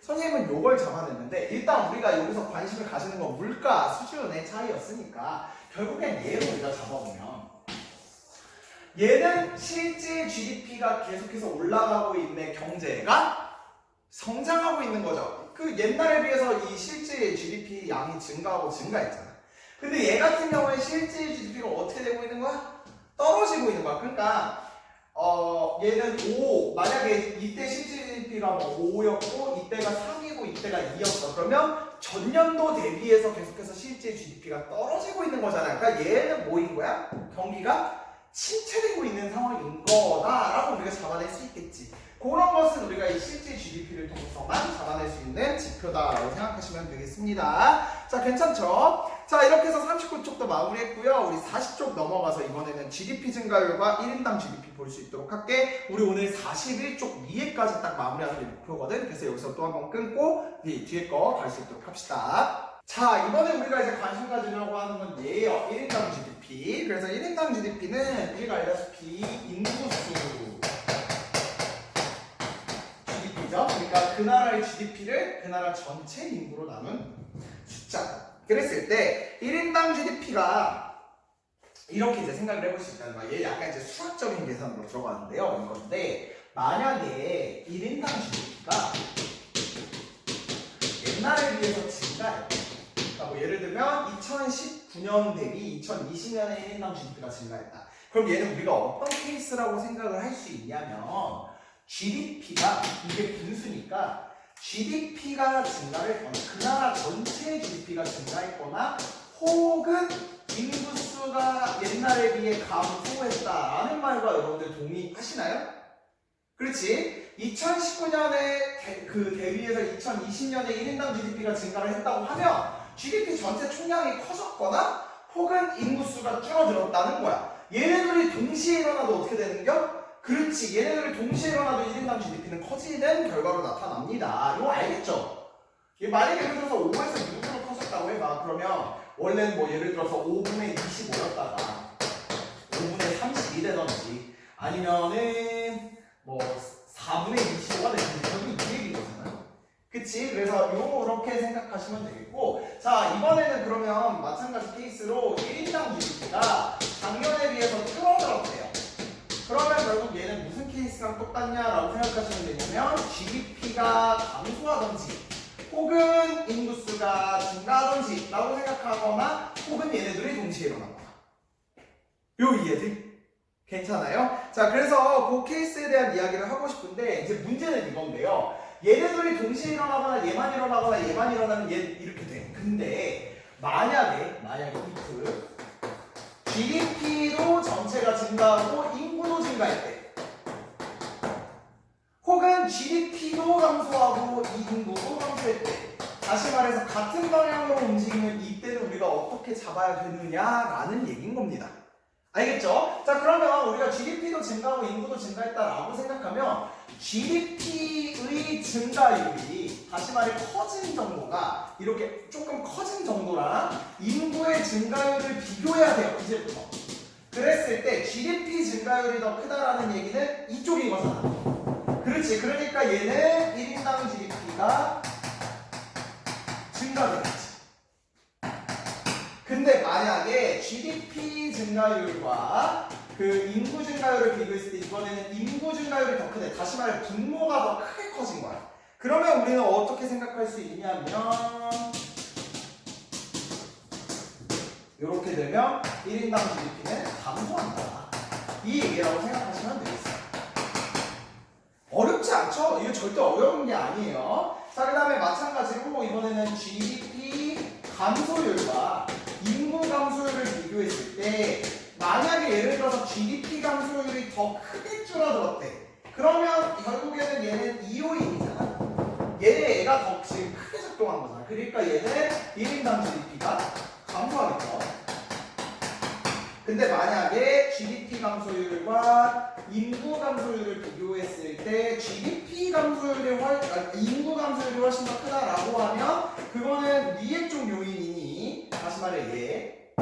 선생님은 요걸 잡아냈는데 일단 우리가 여기서 관심을 가지는 건 물가 수준의 차이였으니까 결국엔 얘를 우리가 잡아보면 얘는 실제 GDP가 계속해서 올라가고 있는 경제가 성장하고 있는 거죠. 그 옛날에 비해서 이 실제 GDP 양이 증가하고 증가했잖아. 근데 얘 같은 경우에 실제 GDP가 어떻게 되고 있는 거야? 떨어지고 있는 거야. 그러니까 얘는 5, 만약에 이때 실제 GDP가 뭐 5였고 이때가 3이고 이때가 2였어. 그러면 전년도 대비해서 계속해서 실제 GDP가 떨어지고 있는 거잖아요. 그러니까 얘는 뭐인 거야? 경기가 침체되고 있는 상황인 거다라고 우리가 잡아낼 수 있겠지. 그런 것은 우리가 이 실제 GDP를 통해서만 잡아낼 수 있는 지표다라고 생각하시면 되겠습니다. 자, 괜찮죠? 자, 이렇게 해서 39쪽도 마무리했고요. 우리 40쪽 넘어가서 이번에는 GDP 증가율과 1인당 GDP 볼 수 있도록 할게. 우리 오늘 41쪽 위에까지 딱 마무리하는 게 목표거든. 그래서 여기서 또 한번 끊고 뒤에 거 갈 수 있도록 합시다. 자, 이번에 우리가 이제 관심 가지려고 하는 건 얘예요. 1인당 GDP. 그래서 1인당 GDP는 우리가 알다시피 인구수 GDP죠. 그러니까 그 나라의 GDP를 그 나라 전체 인구로 나눈 숫자. 그랬을 때 1인당 GDP가 이렇게 이제 생각을 해볼 수 있다는 거야. 얘 약간 이제 수학적인 계산으로 들어가는데요. 이건데 만약에 1인당 GDP가 옛날에 비해서 증가해. 뭐 예를 들면 2019년 대비 2020년에 1인당 GDP가 증가했다. 그럼 얘는 우리가 어떤 케이스라고 생각을 할 수 있냐면 GDP가 이게 분수니까 GDP가 증가를 했거나 그 나라 전체의 GDP가 증가했거나 혹은 인구수가 옛날에 비해 감소했다라는 말과 여러분들 동의하시나요? 그렇지? 2019년에 그 대비해서 2020년에 1인당 GDP가 증가를 했다고 하면 GDP 전체 총량이 커졌거나 혹은 인구수가 줄어들었다는 거야. 얘네들이 동시에 일어나도 어떻게 되는겨? 그렇지. 얘네들이 동시에 일어나도 1인당 GDP는 커지는 결과로 나타납니다. 이거 알겠죠? 만약에 예를 들어서 5에서 6으로 커졌다고 해봐. 그러면 원래는 뭐 예를 들어서 5분의 25였다가 5분의 32 되던지 아니면은 뭐 4분의 25가 되는지 결국 이 얘기인 거잖아요. 그치? 그래서 요렇게 생각하시면 되겠고, 자, 이번에는 그러면 마찬가지 케이스로 1인당 GDP가 작년에 비해서 줄어들었대요. 그러면 결국 얘는 무슨 케이스랑 똑같냐라고 생각하시면 되냐면 GDP가 감소하던지 혹은 인구수가 증가하던지 라고 생각하거나 혹은 얘네들이 동시에 일어나거나 요 이해들? 괜찮아요? 자, 그래서 그 케이스에 대한 이야기를 하고 싶은데 이제 문제는 이건데요. 얘네들이 동시에 일어나거나 얘만 일어나거나 얘만 일어나면 얘 이렇게 돼. 근데 만약에 if GDP도 전체가 증가하고 인구도 증가했대. 혹은 GDP도 감소하고 인구도 감소했대. 다시 말해서 같은 방향으로 움직이면 이때는 우리가 어떻게 잡아야 되느냐라는 얘기인 겁니다. 알겠죠? 자, 그러면 우리가 GDP도 증가하고 인구도 증가했다라고 생각하면 GDP의 증가율이 다시 말해 커진 정도가 이렇게 조금 커진 정도랑 인구의 증가율을 비교해야 돼요. 이제부터. 그랬을 때 GDP 증가율이 더 크다라는 얘기는 이쪽인 거잖아. 그렇지. 그러니까 얘는 1인당 GDP가 증가되겠지. 근데 만약에 GDP 증가율과 그 인구 증가율을 비교했을 때 이번에는 인구 증가율이 더 크대. 다시 말해 분모가 더 크게 커진 거야. 그러면 우리는 어떻게 생각할 수 있냐면 이렇게 되면 1인당 GDP는 감소한다. 이 얘기라고 생각하시면 되겠어요. 어렵지 않죠? 이거 절대 어려운 게 아니에요. 자, 그 다음에 마찬가지로 이번에는 GDP 감소율과 인구 감소율을 비교했을 때 만약에 예를 들어서 GDP 감소율이 더 크게 줄어들었대. 그러면 결국에는 얘는 2호인이잖아. 얘는 얘가 더 지금 크게 작동한 거잖아. 그러니까 얘는 1인당 GDP가 감소하겠죠. 근데 만약에 GDP 감소율과 인구 감소율을 비교했을 때 GDP 감소율이 인구 감소율이 훨씬 더 크다라고 하면 그거는 위의 쪽 요인이니 다시 말해 얘.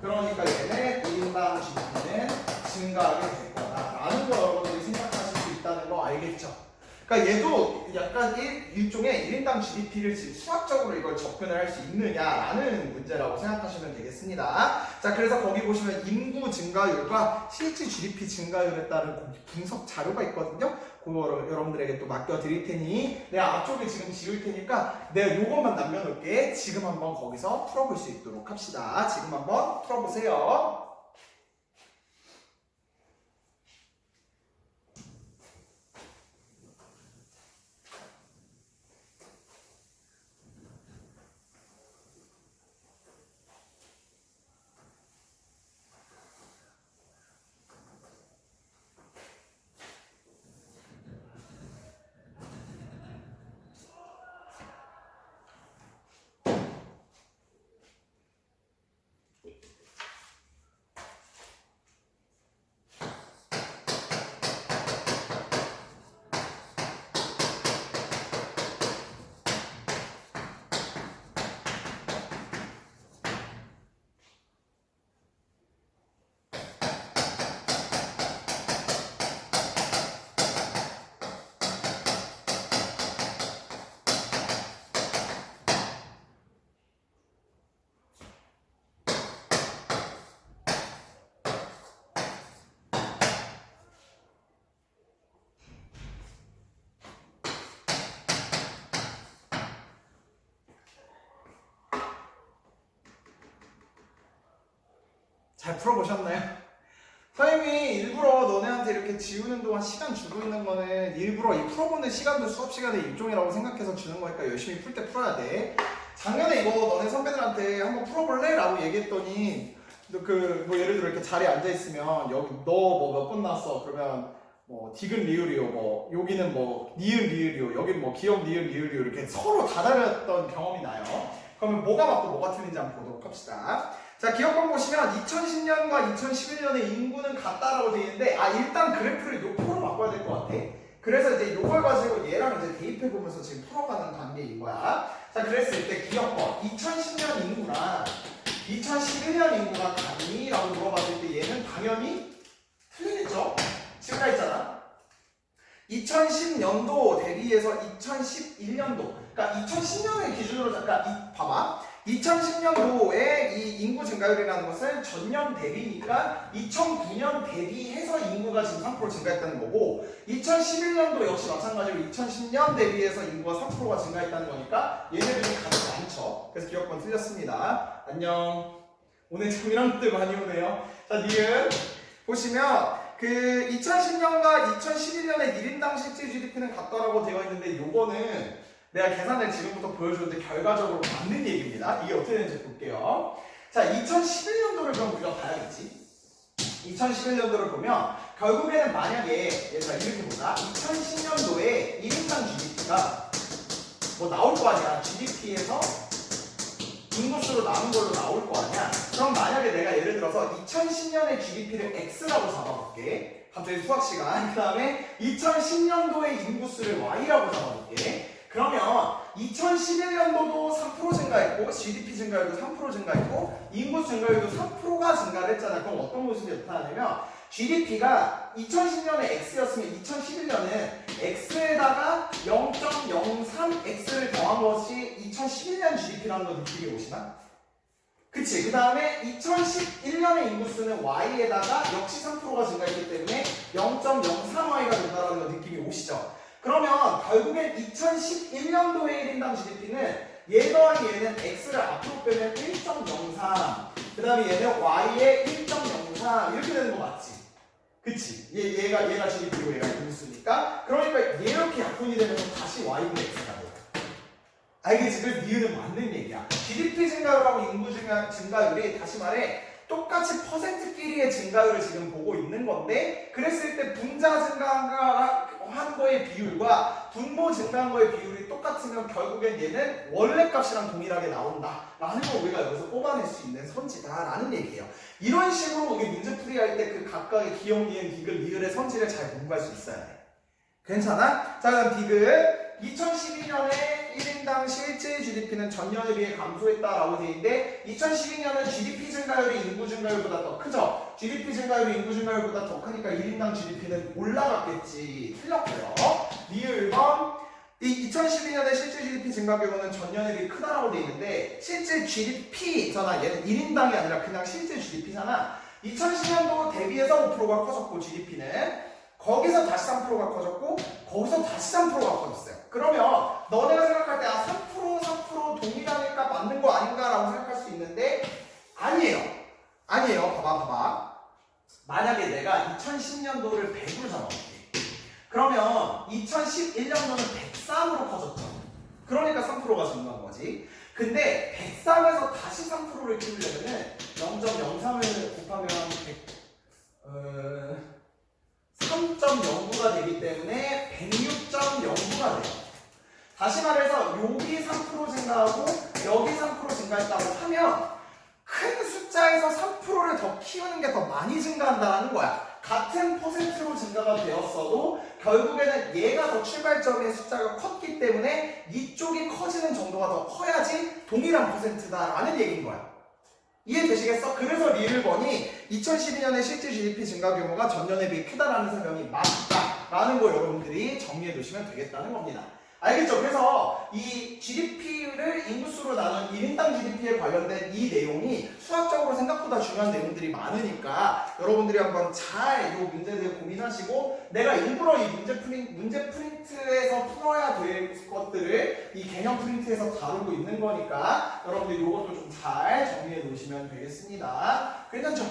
그러니까 얘는 1인당 GDP는 증가하게 될 거다라는 거 여러분들이 생각하실 수 있다는 거 알겠죠? 그러니까 얘도 약간 일종의 1인당 GDP를 지금 수학적으로 이걸 접근을 할 수 있느냐라는 문제라고 생각하시면 되겠습니다. 자, 그래서 거기 보시면 인구 증가율과 실질 GDP 증가율에 따른 분석 자료가 있거든요. 그거 여러분들에게 또 맡겨드릴 테니 내가 앞쪽에 지금 지울 테니까 내가 요것만 남겨놓을게. 지금 한번 거기서 풀어볼 수 있도록 합시다. 지금 한번 풀어보세요. 잘 풀어보셨나요? 선생님이 일부러 너네한테 이렇게 지우는 동안 시간 주고 있는 거는 일부러 이 풀어보는 시간도 수업 시간의 일종이라고 생각해서 주는 거니까 열심히 풀 때 풀어야 돼. 작년에 이거 너네 선배들한테 한번 풀어볼래? 라고 얘기했더니 뭐 예를 들어 이렇게 자리에 앉아있으면 여기 너 뭐 몇 번 나왔어? 그러면 뭐 디귿 리을이요, 뭐 여기는 뭐 니은 리을이요, 여기는 뭐 기역 니은 리을이요 이렇게 서로 다 다녔던 경험이 나요. 그러면 뭐가 맞고 뭐가 틀린지 한번 보도록 합시다. 자, 기억번 보시면 2010년과 2011년의 인구는 같다라고 되어 있는데 일단 그래프를 요 표로 바꿔야 될 것 같아. 그래서 이제 요걸 가지고 얘랑 이제 대입해 보면서 지금 풀어가는 단계인 거야. 자, 그랬을 때 기억번 2010년 인구랑 2011년 인구가 같니? 라고 물어봤을 때 얘는 당연히 틀리겠죠? 지금 가 있잖아. 2010년도 대비해서 2011년도, 그러니까 2010년을 기준으로 봐봐. 2010년도에 이 인구 증가율이라는 것은 전년 대비니까 2009년 대비해서 인구가 지금 3% 증가했다는 거고, 2011년도 역시 마찬가지로 2010년 대비해서 인구가 3%가 증가했다는 거니까 얘네들이 가장 많죠. 그래서 기억번 틀렸습니다. 안녕. 오늘 정리랑들 많이 오네요. 자, 니은 보시면 그 2010년과 2011년의 1인당 실질 GDP는 같다라고 되어 있는데 요거는 내가 계산을 지금부터 보여주는데 결과적으로 맞는 얘기입니다. 이게 어떻게 되는지 볼게요. 자, 2011년도를 그럼 우리가 봐야겠지. 2011년도를 보면 결국에는 만약에 얘들아 이렇게 보자. 2010년도에 1인당 GDP가 뭐 나올 거 아니야. GDP에서 인구수로 나눈 걸로 나올 거 아니야. 그럼 만약에 내가 예를 들어서 2010년의 GDP를 X라고 잡아볼게. 갑자기 수학 시간. 그 다음에 2010년도의 인구수를 Y라고 잡아볼게. 그러면 2011년도도 3% 증가했고 GDP 증가율도 3% 증가했고 인구 증가율도 3%가 증가를 했잖아. 그럼 어떤 모습이 나타나냐면 GDP가 2010년에 X였으면 2011년은 X에다가 0.03X를 더한 것이 2011년 GDP라는 거 느낌이 오시나? 그치? 그 다음에 2011년의 인구수는 Y에다가 역시 3%가 증가했기 때문에 0.03Y가 된다는 거 느낌이 오시죠? 그러면 결국엔 2011년도의 1인당 GDP는 얘 더하기 얘는 X를 앞으로 빼면 1.03, 그 다음에 얘는 Y에 1.03 이렇게 되는 거 맞지? 그치? 얘가 GDP고 얘가 인구수니까. 그러니까 이렇게 약분이 되면서 다시 Y분의 X가 돼. 알겠지? 그래서 니은은 맞는 얘기야. GDP 증가율하고 인구 증가율이 다시 말해 똑같이 퍼센트끼리의 증가율을 지금 보고 있는 건데, 그랬을 때 분자 증가가 증가한 거의 비율과 분모 증가한 거의 비율이 똑같으면 결국엔 얘는 원래 값이랑 동일하게 나온다라는 걸 우리가 여기서 뽑아낼 수 있는 선지다라는 얘기예요. 이런 식으로 우리 문제 풀이할 때 그 각각의 기역, 니은, 디귿, 리을의 선지를 잘 공부할 수 있어야 돼. 괜찮아? 자, 그럼 디귿 2012년에 1인당 실제 GDP는 전년에 비해 감소했다라고 돼 있는데 2012년은 GDP 증가율이 인구 증가율보다 더 크죠? GDP 증가율이 인구 증가율보다 더 크니까 1인당 GDP는 올라갔겠지. 틀렸고요. 리을 1번 이 2012년에 실제 GDP 증가 규모는 전년에 비해 크다라고 돼 있는데 실제 GDP잖아. 얘는 1인당이 아니라 그냥 실제 GDP잖아. 2010년도 대비해서 5%가 커졌고 GDP는 거기서 다시 3%가 커졌고 거기서 다시 3%가 커졌어요. 그러면 너네가 생각할 때 3% 동일하니까 맞는 거 아닌가라고 생각할 수 있는데 아니에요. 봐봐. 만약에 내가 2010년도를 100으로 잡아볼게. 그러면 2011년도는 103으로 커졌죠. 그러니까 3%가 증가한 거지. 근데 103에서 다시 3%를 키우려면은 0.03을 곱하면 3.09가 되기 때문에 106.09가 돼요. 다시 말해서 여기 3% 증가하고 여기 3% 증가했다고 하면 큰 숫자에서 3%를 더 키우는 게 더 많이 증가한다는 거야. 같은 퍼센트로 증가가 되었어도 결국에는 얘가 더 출발점의 숫자가 컸기 때문에 이쪽이 커지는 정도가 더 커야지 동일한 퍼센트다라는 얘기인 거야. 이해되시겠어? 그래서 리을번이 2012년에 실제 GDP 증가 규모가 전년에 비해 크다라는 설명이 맞다라는 거 여러분들이 정리해 두시면 되겠다는 겁니다. 알겠죠? 그래서 이 GDP를 인구수로 나눈 1인당 GDP에 관련된 이 내용이 수학적으로 생각보다 중요한 내용들이 많으니까 여러분들이 한번 잘 이 문제들 고민하시고 내가 일부러 이 문제 프린트에서 풀어야 될 것들을 이 개념 프린트에서 다루고 있는 거니까 여러분들 이것도 좀 잘 정리해 놓으시면 되겠습니다. 괜찮죠?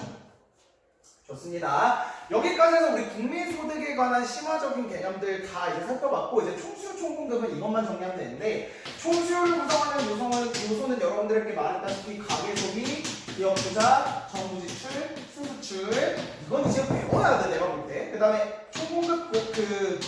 좋습니다. 여기까지 해서 우리 국민소득에 관한 심화적인 개념들 다 이제 살펴봤고 이제 총수요 총공급은 이것만 정리하면 되는데 총수요를 구성하는 요소는 여러분들에게 말했다시피 가계소비, 기업투자, 정부지출, 수수출 이건 이제 배워야 돼 내가 볼 때. 그 다음에 총공급 그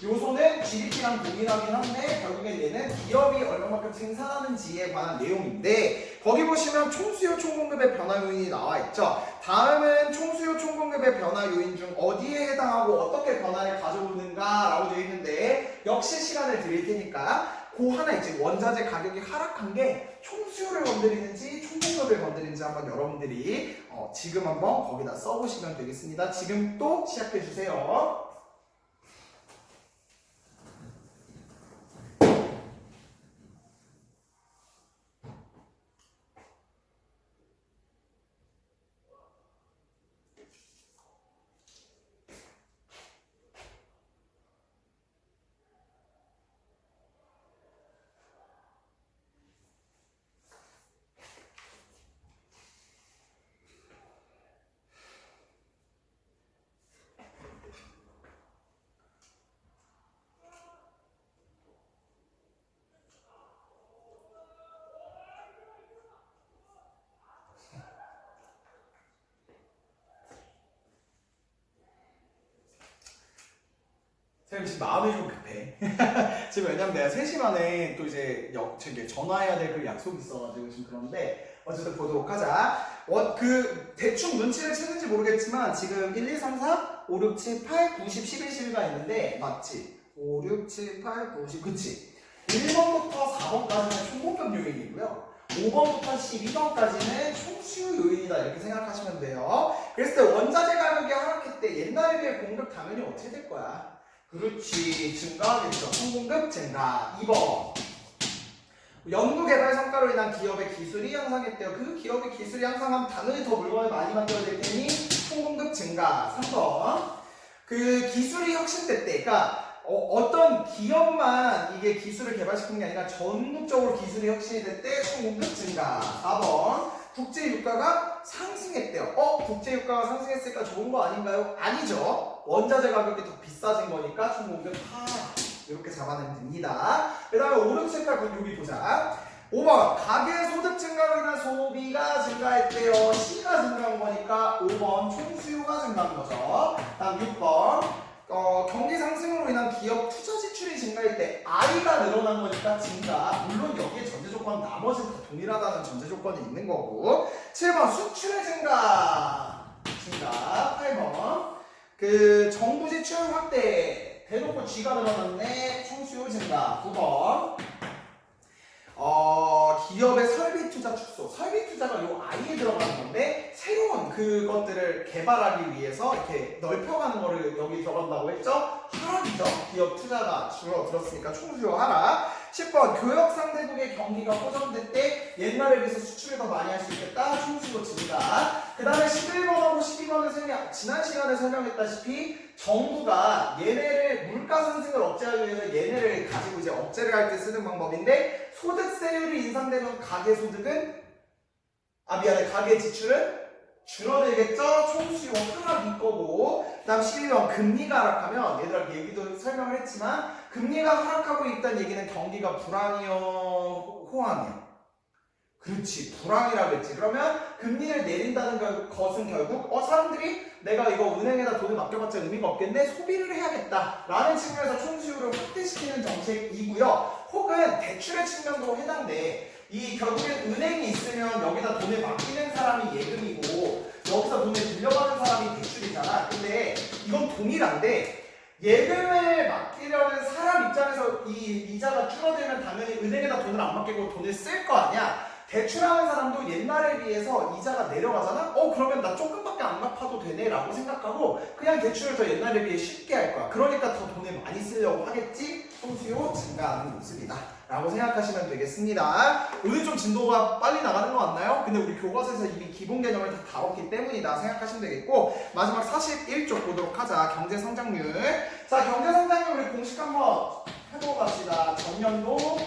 요소는 GDP랑 동일하긴 한데 결국엔 얘는 기업이 얼마만큼 생산하는지에 관한 내용인데 거기 보시면 총수요 총공급의 변화 요인이 나와 있죠. 다음은 총수요 총공급의 변화 요인 중 어디에 해당하고 어떻게 변화를 가져오는가 라고 되어 있는데 역시 시간을 드릴 테니까 그 하나 있지. 원자재 가격이 하락한 게 총수요를 건드리는지 총공급을 건드리는지 한번 여러분들이 지금 한번 거기다 써보시면 되겠습니다. 지금 또 시작해주세요. 지금 마음이 좀 급해. 지금 왜냐면 내가 3시 만에 또 이제 저기 전화해야 될 그 약속이 있어가지고 지금 그런데 어쨌든 보도록 하자. 그 대충 눈치를 채는지 모르겠지만 지금 1, 2, 3, 4, 5, 6, 7, 8, 9, 10, 11시가 있는데 맞지? 5, 6, 7, 8, 9, 10 그치? 1번부터 4번까지는 총공급 요인이고요. 5번부터 12번까지는 총수요 요인이다 이렇게 생각하시면 돼요. 그랬을 때 원자재 가격이 하락할 때 옛날에 비해 공급 당연히 어떻게 될 거야? 그렇지 증가하겠죠. 총공급 증가. 2번 연구개발 성과로 인한 기업의 기술이 향상했대요. 그 기업의 기술이 향상하면 당연히 더 물건을 많이 만들어야 될 테니 총공급 증가. 3번 그 기술이 혁신됐대. 그러니까 어떤 기업만 이게 기술을 개발시킨 게 아니라 전국적으로 기술이 혁신이 됐대. 총공급 증가. 4번 국제유가가 상승했대요. 국제유가가 상승했으니까 좋은 거 아닌가요? 아니죠. 원자재 가격이 더 비싸진 거니까 총공급 하락. 이렇게 잡아내면 됩니다. 그 다음에 5, 6, 7, 8, 9 여기 보자. 5번 가계 소득 증가로 인한 소비가 증가했대요. C가 증가한 거니까 5번 총수요가 증가한 거죠. 다음 6번 경기 상승으로 인한 기업 투자 지출이 증가할 때 I가 늘어난 거니까 증가. 물론 여기에 전제 조건 나머지는 다 동일하다는 전제 조건이 있는 거고. 7번 수출의 증가. 8번 그 정부 지출 확대. 대놓고 G가 늘어났네. 총수요 증가. 9번 기업의 설비 투자 축소. 설비 투자가 요 I에 들어가는 건데 새로운 그것들을 개발하기 위해서 이렇게 넓혀가는 거를 여기 들어간다고 했죠? 하락이죠. 기업 투자가 줄어들었으니까 총수요 하락. 10번 교역 상대국의 경기가 호전될 옛날에 비해서 수출을 더 많이 할 수 있겠다. 총수요 증가. 그 다음에 11번하고 12번은 지난 시간에 설명했다시피 정부가 얘네를 물가 상승을 억제하기 위해서 얘네를 가지고 이제 억제를 할 때 쓰는 방법인데 소득세율이 인상되면 가계 소득은 가계 지출은 줄어들겠죠? 총수요 하락일 거고. 그 다음 12번 금리가 하락하면 얘들아 얘기도 설명을 했지만 금리가 하락하고 있다는 얘기는 경기가 불황이요 호황이요? 그렇지 불황이라고 했지. 그러면 금리를 내린다는 것은 결국 사람들이 내가 이거 은행에다 돈을 맡겨봤자 의미가 없겠네 소비를 해야겠다 라는 측면에서 총수요를 확대시키는 정책이고요. 혹은 대출의 측면도 해당돼. 이 결국엔 은행이 있으면 여기다 돈을 맡기는 사람이 예금이고 여기서 돈을 빌려가는 사람이 대출이잖아. 근데 이건 동일한데 예금을 맡기려는 사람 입장에서 이 이자가 줄어들면 당연히 은행에다 돈을 안 맡기고 돈을 쓸 거 아니야. 대출하는 사람도 옛날에 비해서 이자가 내려가잖아? 그러면 나 조금밖에 안 갚아도 되네 라고 생각하고 그냥 대출을 더 옛날에 비해 쉽게 할 거야. 그러니까 더 돈을 많이 쓰려고 하겠지? 총수요 증가하는 모습이다 라고 생각하시면 되겠습니다. 오늘 좀 진도가 빨리 나가는 것 같나요? 근데 우리 교과서에서 이미 기본 개념을 다 다뤘기 때문이다 생각하시면 되겠고 마지막 41쪽 보도록 하자. 경제성장률. 자, 경제성장률 우리 공식 한번 해보고 갑시다. 전년도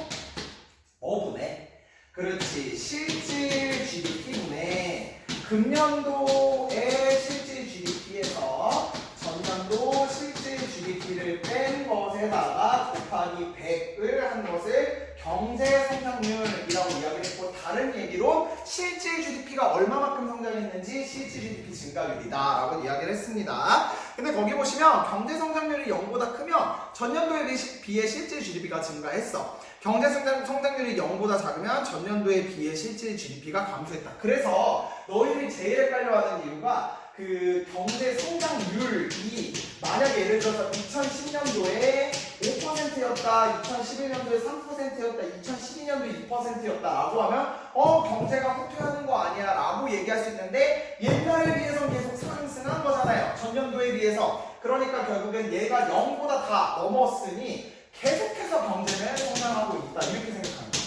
어분의 그렇지 실질 GDP분의 금년도의 실질 GDP에서 전년도 실질 GDP를 뺀 것에다가 곱하기 100을 한 것을 경제성장률이라고 이야기를 했고 다른 얘기로 실질 GDP가 얼마만큼 성장했는지 실질 GDP 증가율이다 라고 이야기를 했습니다. 근데 거기 보시면 경제성장률이 0보다 크면 전년도에 비해 실질 GDP가 증가했어. 경제성장률이 0보다 작으면 전년도에 비해 실질 GDP가 감소했다. 그래서 너희들이 제일 헷갈려하는 이유가 그 경제성장률이 만약에 예를 들어서 2010년도에 5%였다, 2011년도에 3%였다, 2012년도에 2%였다 라고 하면 경제가 후퇴하는 거 아니야 라고 얘기할 수 있는데 옛날에 비해서는 계속 상승한 거잖아요. 전년도에 비해서. 그러니까 결국엔 얘가 0보다 다 넘었으니 계속해서 경제는 성장하고 있다 이렇게 생각합니다.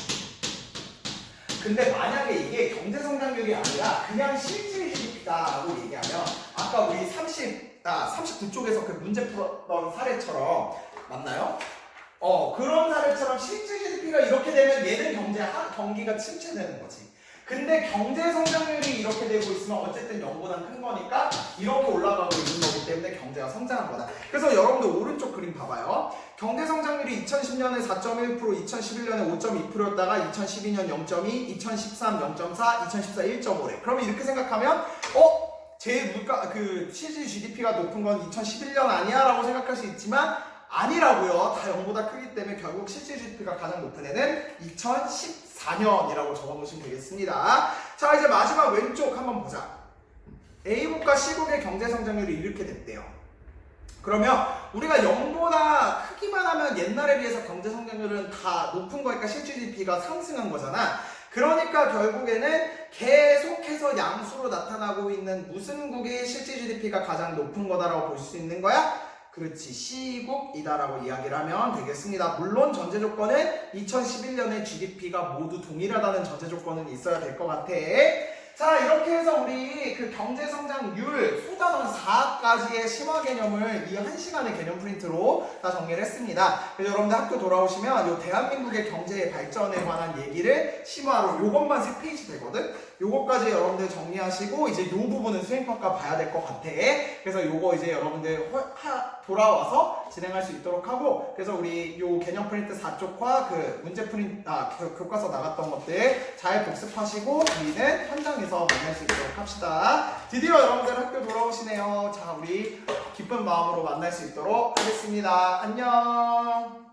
근데 만약에 이게 경제성장률이 아니라 그냥 실질 GDP다라고 얘기하면 아까 우리 39쪽에서 그 문제 풀었던 사례처럼 맞나요? 그런 사례처럼 실질 GDP가 이렇게 되면 얘는 경기가 침체되는 거지. 근데 경제성장률이 이렇게 되고 있으면 어쨌든 0보다 큰 거니까 이렇게 올라가고 있는 거기 때문에 경제가 성장한 거다. 그래서 여러분들 오른쪽 그림 봐봐요. 경제성장률이 2010년에 4.1%, 2011년에 5.2%였다가 2012년 0.2, 2013 0.4, 2014 1.5래. 그러면 이렇게 생각하면 제일 실질 GDP가 높은 건 2011년 아니야? 라고 생각할 수 있지만 아니라고요. 다 0보다 크기 때문에 결국 실질 GDP가 가장 높은 애는 2014년이라고 적어놓으시면 되겠습니다. 자, 이제 마지막 왼쪽 한번 보자. A국과 C국의 경제성장률이 이렇게 됐대요. 그러면 우리가 0보다 크기만 하면 옛날에 비해서 경제성장률은 다 높은 거니까 실질 GDP가 상승한 거잖아. 그러니까 결국에는 계속해서 양수로 나타나고 있는 무슨 국의 실질 GDP가 가장 높은 거다라고 볼 수 있는 거야? 그렇지, C국이다라고 이야기를 하면 되겠습니다. 물론 전제 조건은 2011년에 GDP가 모두 동일하다는 전제 조건은 있어야 될 것 같아. 자, 이렇게 해서 우리 그 경제성장률 소단원 4까지의 심화 개념을 이 1시간의 개념 프린트로 다 정리를 했습니다. 그래서 여러분들 학교 돌아오시면 이 대한민국의 경제 발전에 관한 얘기를 심화로 요것만 3페이지 되거든? 요거까지 여러분들 정리하시고 이제 요 부분은 수행평가 봐야 될 것 같아. 그래서 요거 이제 여러분들 돌아와서 진행할 수 있도록 하고 그래서 우리 요 개념 프린트 4쪽과 그 문제 프린트 교과서 나갔던 것들 잘 복습하시고 우리는 현장 현장에서 만날 수 있도록 합시다. 드디어 여러분들 학교 돌아오시네요. 자, 우리 기쁜 마음으로 만날 수 있도록 하겠습니다. 안녕.